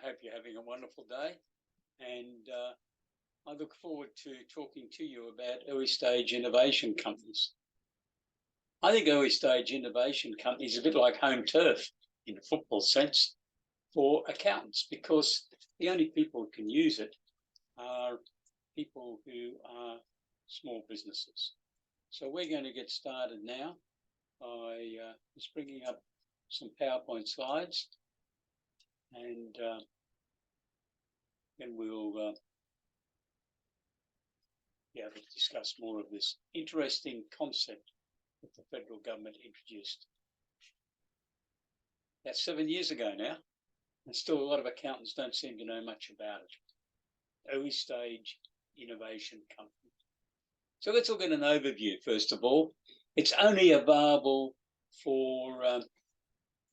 I hope you're having a wonderful day, and I look forward to talking to you about early stage innovation companies. I think early stage innovation companies are a bit like home turf in a football sense for accountants, because the only people who can use it are people who are small businesses. So we're going to get started now by just bringing up some PowerPoint slides, and then we'll be able to discuss more of this interesting concept that the federal government introduced. That's 7 years ago now, and still a lot of accountants don't seem to know much about it. Early stage innovation company. So let's look at an overview first of all. It's only available for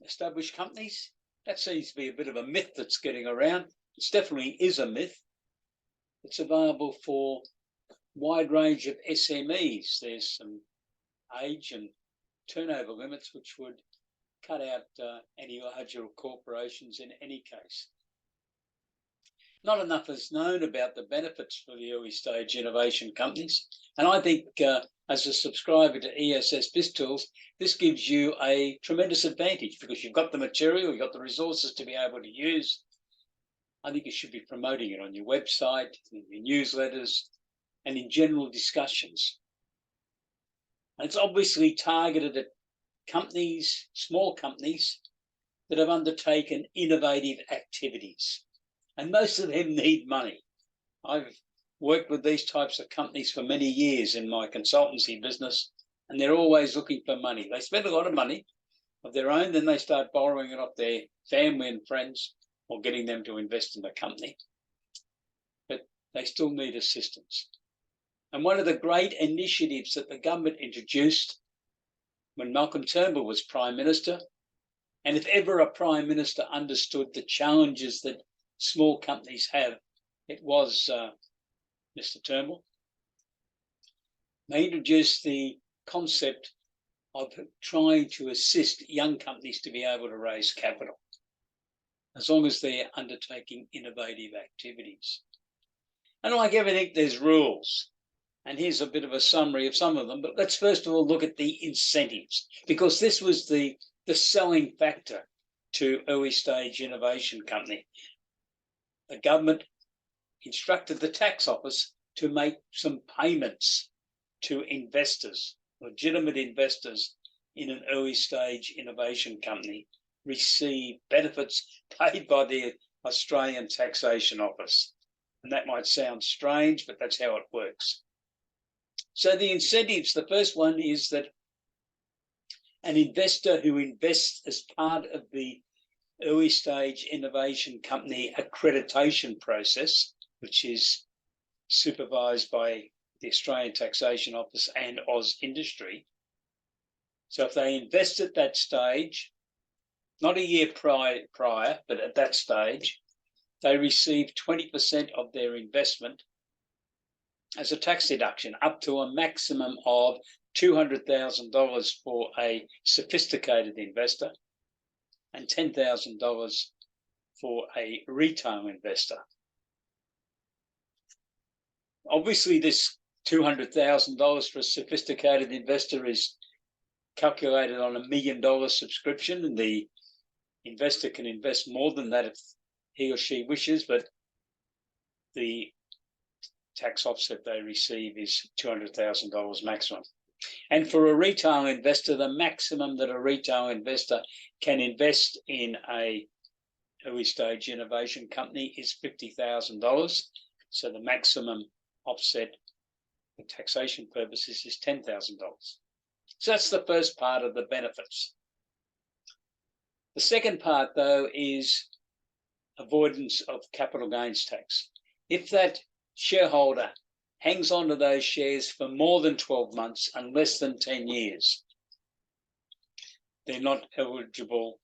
established companies. That seems to be a bit of a myth that's getting around. It definitely is a myth. It's available for a wide range of SMEs. There's some age and turnover limits which would cut out any larger corporations in any case. Not enough is known about the benefits for the early stage innovation companies. And I think as a subscriber to ESS BIZTOOLS, this gives you a tremendous advantage because you've got the material, you've got the resources to be able to use. I think you should be promoting it on your website, in your newsletters, and in general discussions. And it's obviously targeted at companies, small companies, that have undertaken innovative activities. And most of them need money. I've worked with these types of companies for many years in my consultancy business, and they're always looking for money. They spend a lot of money of their own, then they start borrowing it off their family and friends or getting them to invest in the company. But they still need assistance. And one of the great initiatives that the government introduced when Malcolm Turnbull was Prime Minister, and if ever a Prime Minister understood the challenges that small companies have, it was Mr. Turnbull. They introduced the concept of trying to assist young companies to be able to raise capital, as long as they're undertaking innovative activities. And like everything, there's rules. And here's a bit of a summary of some of them. But let's first of all look at the incentives, because this was the selling factor to early stage innovation company. The government instructed the tax office to make some payments to investors, legitimate investors in an early stage innovation company, receive benefits paid by the Australian Taxation Office. And that might sound strange, but that's how it works. So the incentives, the first one is that an investor who invests as part of the early stage innovation company accreditation process, which is supervised by the Australian Taxation Office and Oz Industry. So if they invest at that stage, not a year prior, but at that stage, they receive 20% of their investment as a tax deduction, up to a maximum of $200,000 for a sophisticated investor and $10,000 for a retail investor. Obviously, this $200,000 for a sophisticated investor is calculated on $1 million subscription, and the investor can invest more than that if he or she wishes, but the tax offset they receive is $200,000 maximum. And for a retail investor, the maximum that a retail investor can invest in a early stage innovation company is $50,000. So the maximum offset for taxation purposes is $10,000. So that's the first part of the benefits. The second part, though, is avoidance of capital gains tax. If that shareholder hangs on to those shares for more than 12 months and less than 10 years, they're not eligible,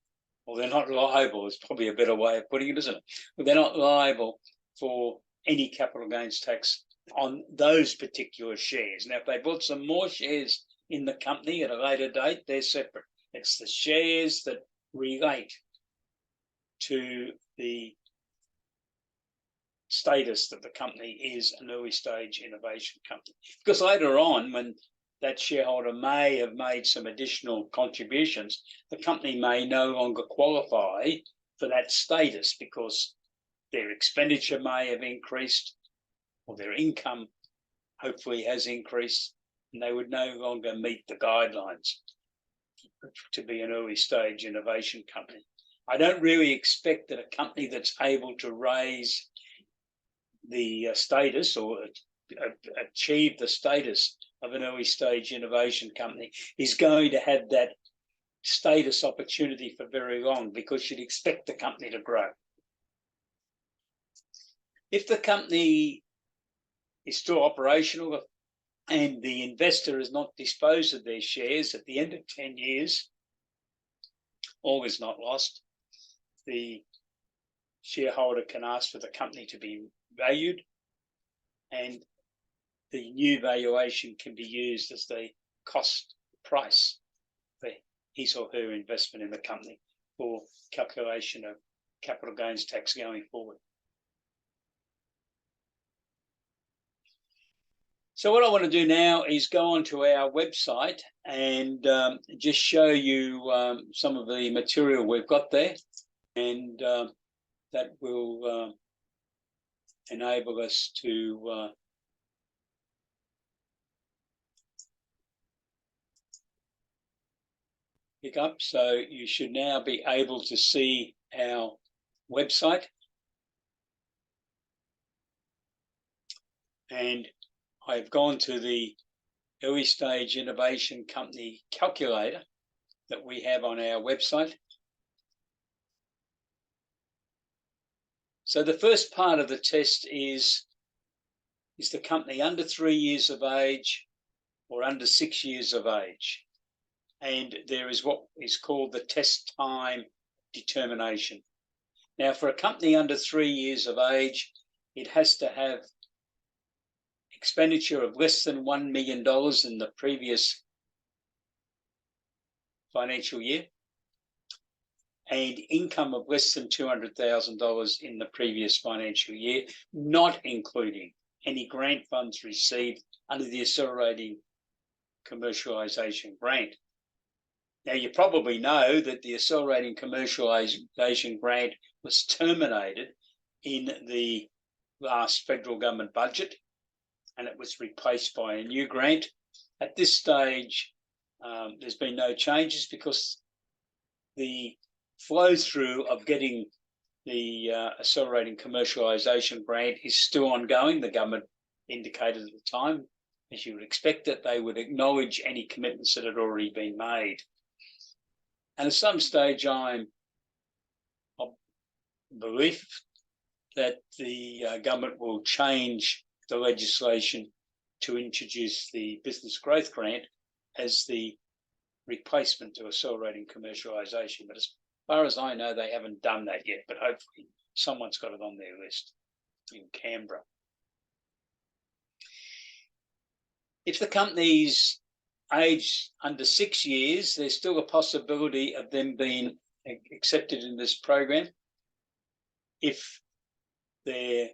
or they're not liable, is probably a better way of putting it, isn't it? But they're not liable for any capital gains tax on those particular shares. Now, if they bought some more shares in the company at a later date, they're separate. It's the shares that relate to the status that the company is an early stage innovation company. Because later on, when that shareholder may have made some additional contributions, the company may no longer qualify for that status because their expenditure may have increased or their income hopefully has increased, and they would no longer meet the guidelines to be an early stage innovation company. I don't really expect that a company that's able to raise the status or achieve the status of an early stage innovation company is going to have that status opportunity for very long, because you'd expect the company to grow. If the company is still operational and the investor has not disposed of their shares at the end of 10 years, all is not lost. The shareholder can ask for the company to be valued, and the new valuation can be used as the cost price for his or her investment in the company for calculation of capital gains tax going forward. So what I want to do now is go onto our website and just show you some of the material we've got there, and that will enable us to pick up. So you should now be able to see our website, and I've gone to the early stage innovation company calculator that we have on our website. So the first part of the test is the company under 3 years of age or under 6 years of age? And there is what is called the test time determination. Now, for a company under 3 years of age, it has to have expenditure of less than $1 million in the previous financial year, and income of less than $200,000 in the previous financial year, not including any grant funds received under the Accelerating Commercialisation Grant. Now, you probably know that the Accelerating Commercialisation Grant was terminated in the last federal government budget, and it was replaced by a new grant. At this stage, there's been no changes because the flow-through of getting the Accelerating Commercialisation Grant is still ongoing. The government indicated at the time, as you would expect, that they would acknowledge any commitments that had already been made. And at some stage, I'm of belief that the government will change the legislation to introduce the Business Growth Grant as the replacement to Accelerating Commercialisation. But as far as I know, they haven't done that yet, but hopefully someone's got it on their list in Canberra. If the company's aged under 6 years, there's still a possibility of them being accepted in this program if their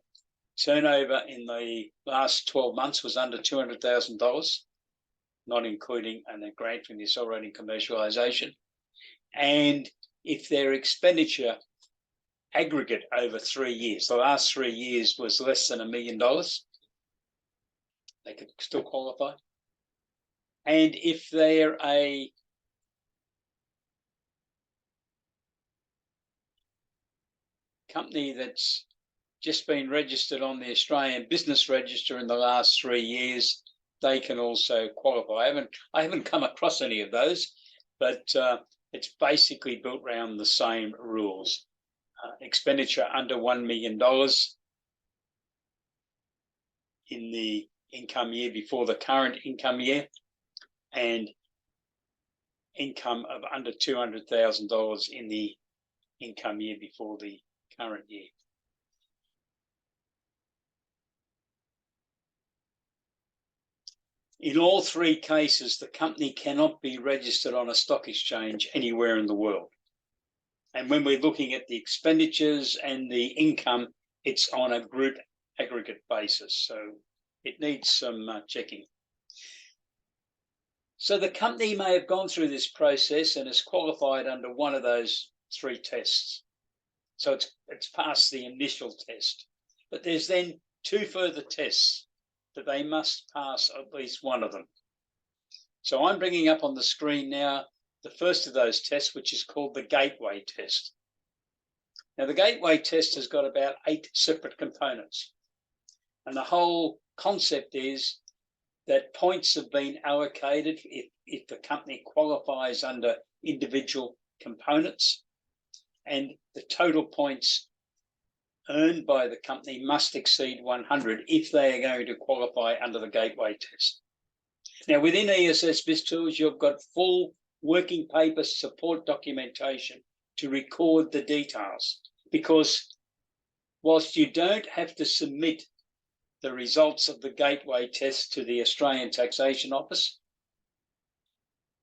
turnover in the last 12 months was under $200,000, not including a grant from the Accelerating Commercialisation, and if their expenditure aggregate over 3 years, the last 3 years, was less than $1 million, they could still qualify. And if they're a company that's just been registered on the Australian Business Register in the last 3 years, they can also qualify. I haven't come across any of those, but it's basically built around the same rules. Expenditure under $1 million in the income year before the current income year, and income of under $200,000 in the income year before the current year. In all three cases, the company cannot be registered on a stock exchange anywhere in the world. And when we're looking at the expenditures and the income, it's on a group aggregate basis. So it needs some checking. So the company may have gone through this process and is qualified under one of those 3 tests. So it's passed the initial test. But there's then 2 further tests that they must pass at least one of them. So I'm bringing up on the screen now the first of those tests, which is called the gateway test. Now, the gateway test has got about 8 separate components. And the whole concept is that points have been allocated if the company qualifies under individual components, and the total points earned by the company must exceed 100 if they are going to qualify under the gateway test. Now, within ESS BIZTOOLS, you've got full working paper support documentation to record the details, because whilst you don't have to submit the results of the gateway test to the Australian Taxation Office,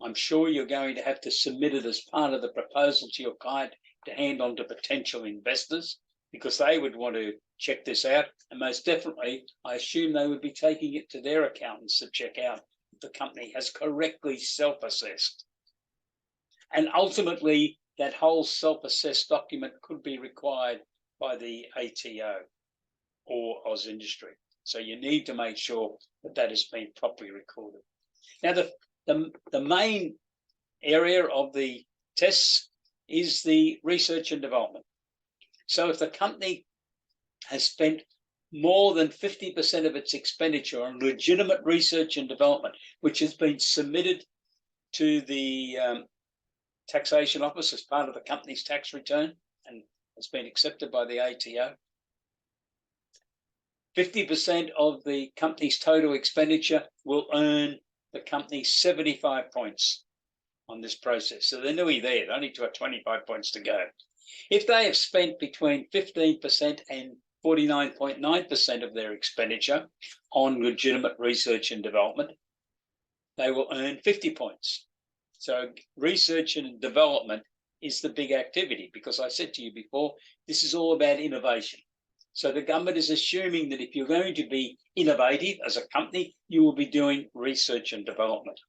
I'm sure you're going to have to submit it as part of the proposal to your client to hand on to potential investors, because they would want to check this out. And most definitely, I assume they would be taking it to their accountants to check out if the company has correctly self-assessed. And ultimately, that whole self-assessed document could be required by the ATO or Oz Industry. So you need to make sure that that has been properly recorded. Now, the main area of the tests is the research and development. So if the company has spent more than 50% of its expenditure on legitimate research and development, which has been submitted to the Taxation Office as part of the company's tax return and has been accepted by the ATO, 50% of the company's total expenditure will earn the company 75 points on this process. So they're nearly there. They only got 25 points to go. If they have spent between 15% and 49.9% of their expenditure on legitimate research and development, they will earn 50 points. So research and development is the big activity, because I said to you before, this is all about innovation. So the government is assuming that if you're going to be innovative as a company, you will be doing research and development.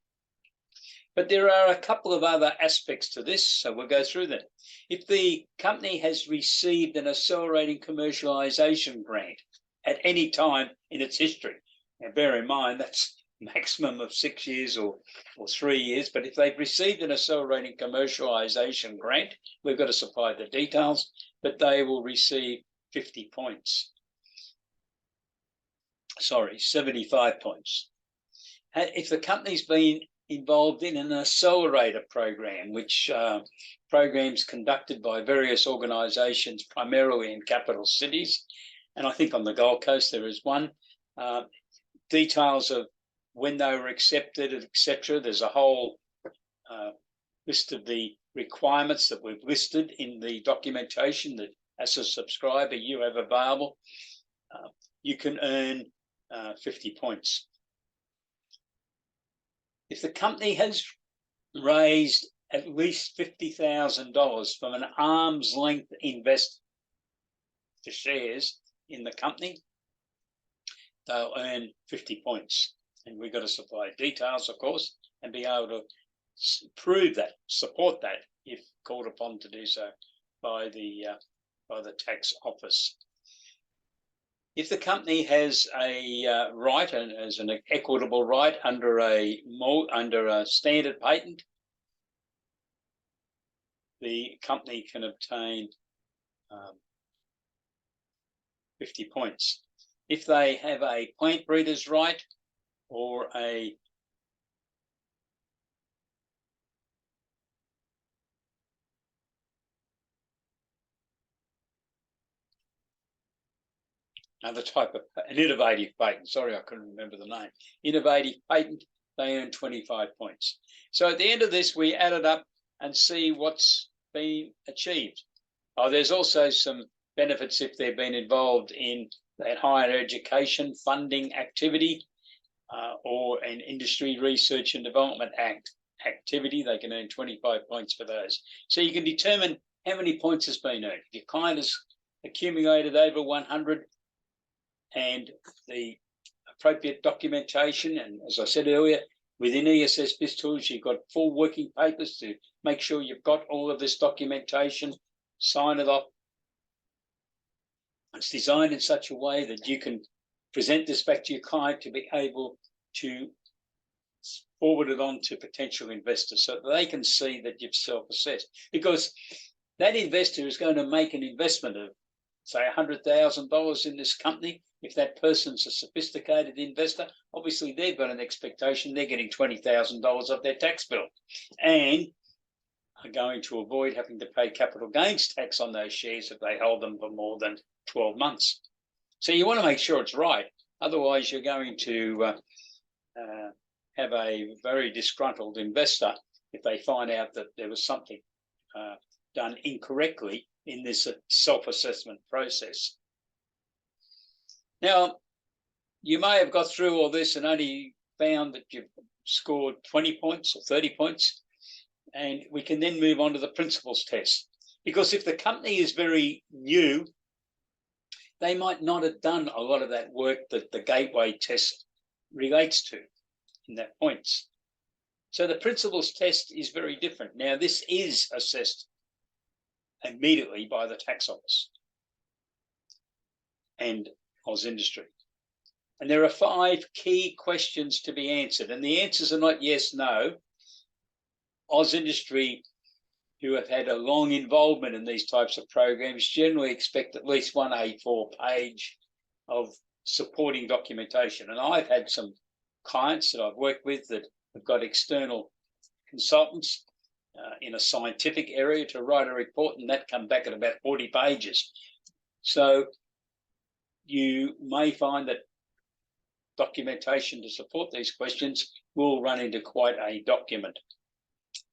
But there are a couple of other aspects to this, so we'll go through them. If the company has received an accelerating commercialisation grant at any time in its history, now bear in mind that's maximum of 6 years or 3 years, but if they've received an accelerating commercialisation grant, we've got to supply the details, but they will receive 50 points. Sorry, 75 points. If the company's been involved in an accelerator program, which programs conducted by various organisations, primarily in capital cities, and I think on the Gold Coast there is one, details of when they were accepted, etc. There's a whole list of the requirements that we've listed in the documentation that as a subscriber you have available. You can earn 50 points. If the company has raised at least $50,000 from an arm's length investor for shares in the company, they'll earn 50 points. And we've got to supply details, of course, and be able to prove that, support that, if called upon to do so by the tax office. If the company has a right and has an equitable right under a standard patent, the company can obtain 50 points. If they have a plant breeder's right or a another type of an innovative patent, sorry, I couldn't remember the name, innovative patent, they earn 25 points. So at the end of this, we add it up and see what's been achieved. There's also some benefits if they've been involved in that higher education funding activity or an industry research and development activity. They can earn 25 points for those. So you can determine how many points has been earned. If your client has accumulated over 100, and the appropriate documentation. And as I said earlier, within ESS BIZTOOLS, you've got full working papers to make sure you've got all of this documentation, sign it off. It's designed in such a way that you can present this back to your client to be able to forward it on to potential investors so that they can see that you've self-assessed. Because that investor is going to make an investment of, say, $100,000 in this company. If that person's a sophisticated investor, obviously they've got an expectation they're getting $20,000 off their tax bill and are going to avoid having to pay capital gains tax on those shares if they hold them for more than 12 months. So you want to make sure it's right. Otherwise, you're going to have a very disgruntled investor if they find out that there was something done incorrectly in this self-assessment process. Now, you may have got through all this and only found that you've scored 20 points or 30 points, and we can then move on to the principles test. Because if the company is very new, they might not have done a lot of that work that the gateway test relates to in that points. So the principles test is very different. Now, this is assessed immediately by the tax office and Oz Industry. And there are 5 key questions to be answered. And the answers are not yes, no. Oz Industry, who have had a long involvement in these types of programs, generally expect at least one A4 page of supporting documentation. And I've had some clients that I've worked with that have got external consultants in a scientific area to write a report, and that come back at about 40 pages. So you may find that documentation to support these questions will run into quite a document.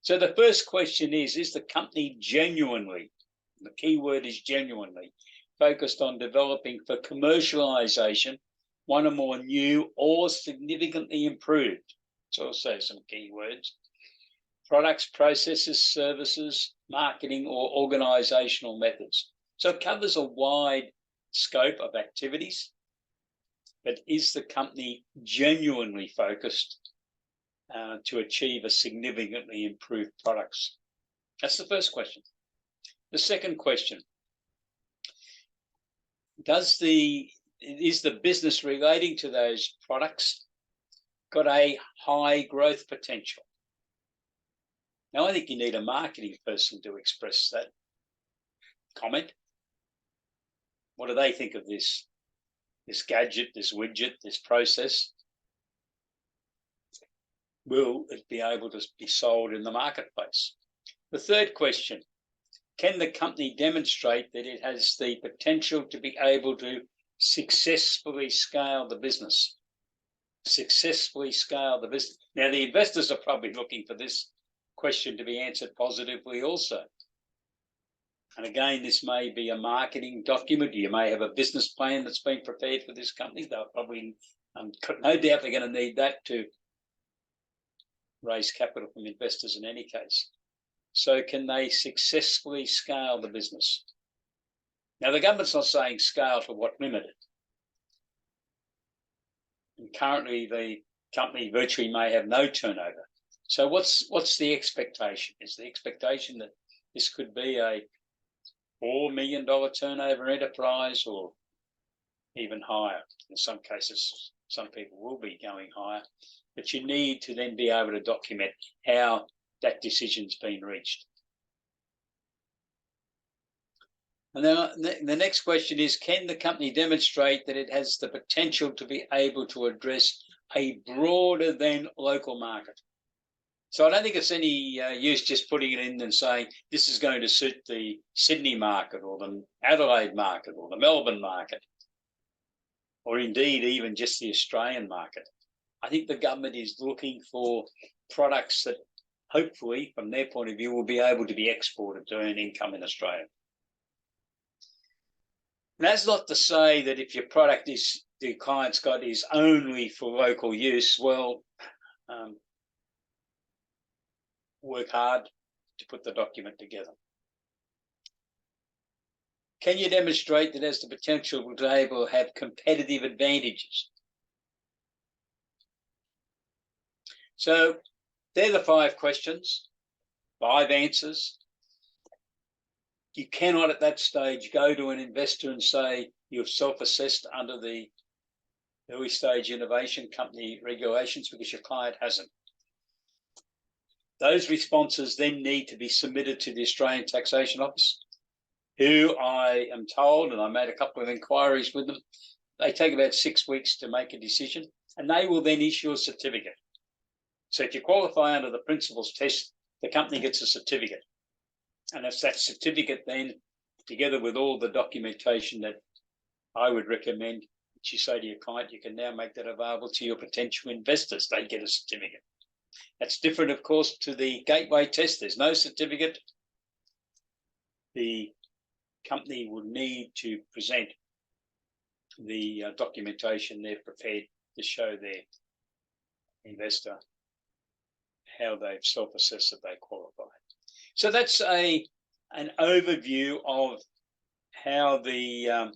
So the first question is the company genuinely, the key word is genuinely, focused on developing for commercialization one or more new or significantly improved, it's also some key words, products, processes, services, marketing, or organizational methods. So it covers a wide scope of activities, but is the company genuinely focused to achieve a significantly improved products? That's the first question. The second question, is the business relating to those products got a high growth potential? Now, I think you need a marketing person to express that comment. What do they think of this gadget, this widget, this process? Will it be able to be sold in the marketplace? The third question, can the company demonstrate that it has the potential to be able to successfully scale the business? Successfully scale the business. Now, the investors are probably looking for this question to be answered positively also. And again, this may be a marketing document. You may have a business plan that's been prepared for this company. They'll probably, no doubt they're going to need that to raise capital from investors in any case. So can they successfully scale the business? Now, the government's not saying scale to what limit. And currently, the company virtually may have no turnover. So what's the expectation? Is the expectation that this could be a $4 million turnover enterprise or even higher? In some cases, some people will be going higher. But you need to then be able to document how that decision's been reached. And then the next question is, can the company demonstrate that it has the potential to be able to address a broader than local market? So I don't think it's any use just putting it in and saying this is going to suit the Sydney market or the Adelaide market or the Melbourne market, or indeed even just the Australian market. I think the government is looking for products that hopefully, from their point of view, will be able to be exported to earn income in Australia. And that's not to say that if your product is, the client's got, is only for local use, well, work hard to put the document together. Can you demonstrate that it has the potential to be able to have competitive advantages? So they're the 5 questions, 5 answers. You cannot at that stage go to an investor and say you've self-assessed under the early stage innovation company regulations, because your client hasn't. Those responses then need to be submitted to the Australian Taxation Office, who I am told, and I made a couple of inquiries with them, they take about 6 weeks to make a decision, and they will then issue a certificate. So if you qualify under the principles test, the company gets a certificate. And it's that certificate then, together with all the documentation that I would recommend, that you say to your client, you can now make that available to your potential investors. They get a certificate. That's different, of course, to the gateway test. There's no certificate. The company would need to present the documentation they've prepared to show their investor how they've self-assessed that they qualify. So that's an overview of how the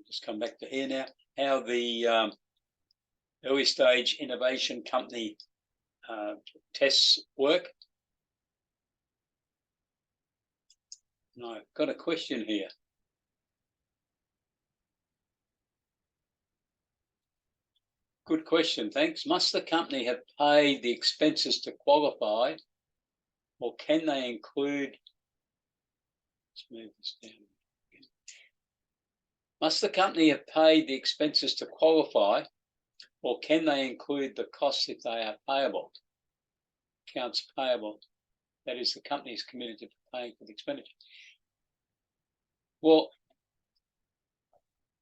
just come back to here now, how the early stage innovation company tests work. And I've got a question here. Good question, thanks. Must the company have paid the expenses to qualify, or can they include, let's move this down. Must the company have paid the expenses to qualify, or can they include the costs if they are payable? Accounts payable, that is, the company is committed to paying for the expenditure. Well,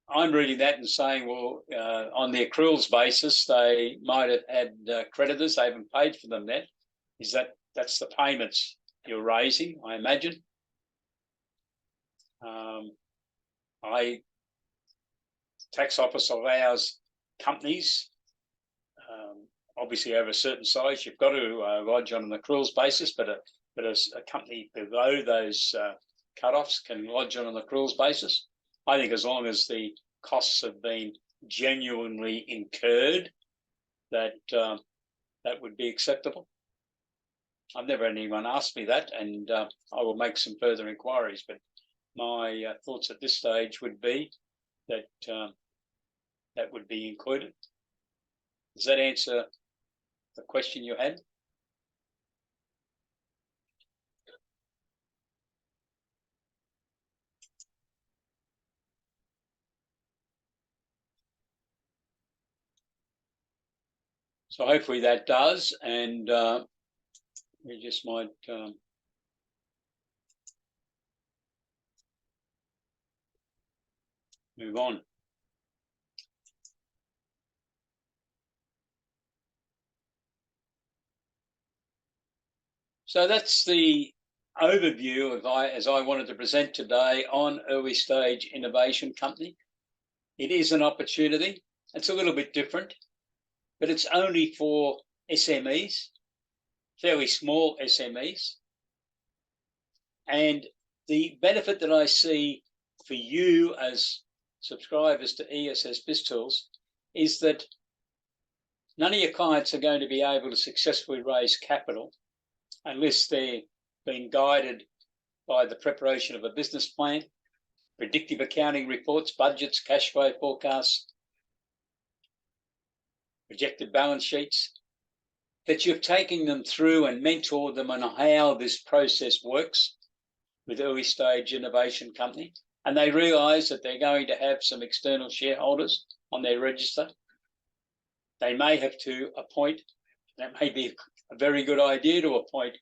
I'm reading that and saying, well, on the accruals basis, they might have had creditors, they haven't paid for them yet. That's the payments you're raising, I imagine. Tax office allows companies, obviously over a certain size, you've got to lodge on an accruals basis, but a company below those cut-offs can lodge on an accruals basis. I think as long as the costs have been genuinely incurred, that would be acceptable. I've never had anyone ask me that, and I will make some further inquiries. But my thoughts at this stage would be that that would be included. Does that answer the question you had? So hopefully that does, and we just might move on. So that's the overview as I wanted to present today on early stage innovation company. It is an opportunity. It's a little bit different, but it's only for SMEs, fairly small SMEs. And the benefit that I see for you as subscribers to ESS BizTools is that none of your clients are going to be able to successfully raise capital unless they're being guided by the preparation of a business plan, predictive accounting reports, budgets, cash flow forecasts, projected balance sheets, that you've taken them through and mentored them on how this process works with early stage innovation company. And they realise that they're going to have some external shareholders on their register. They may have to appoint, that may be a very good idea to appoint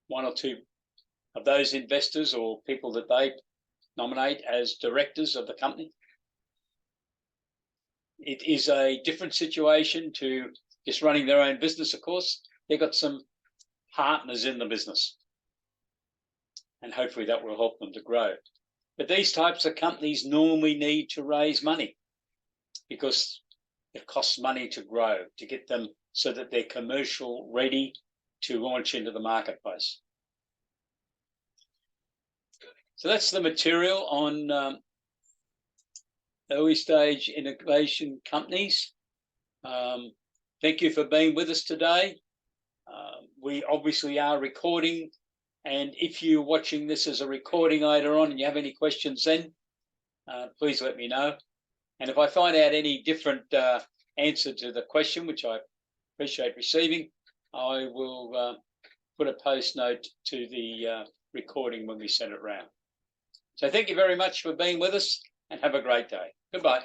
1 or 2 of those investors or people that they nominate as directors of the company. It is a different situation to just running their own business, of course. They've got some partners in the business, and hopefully that will help them to grow. But these types of companies normally need to raise money because it costs money to grow, to get them so that they're commercial ready to launch into the marketplace. So that's the material on early stage innovation companies. Thank you for being with us today. We obviously are recording, and if you're watching this as a recording later on and you have any questions then, please let me know. And if I find out any different answer to the question, which I appreciate receiving, I will put a post note to the recording when we send it round. So thank you very much for being with us, and have a great day. Goodbye.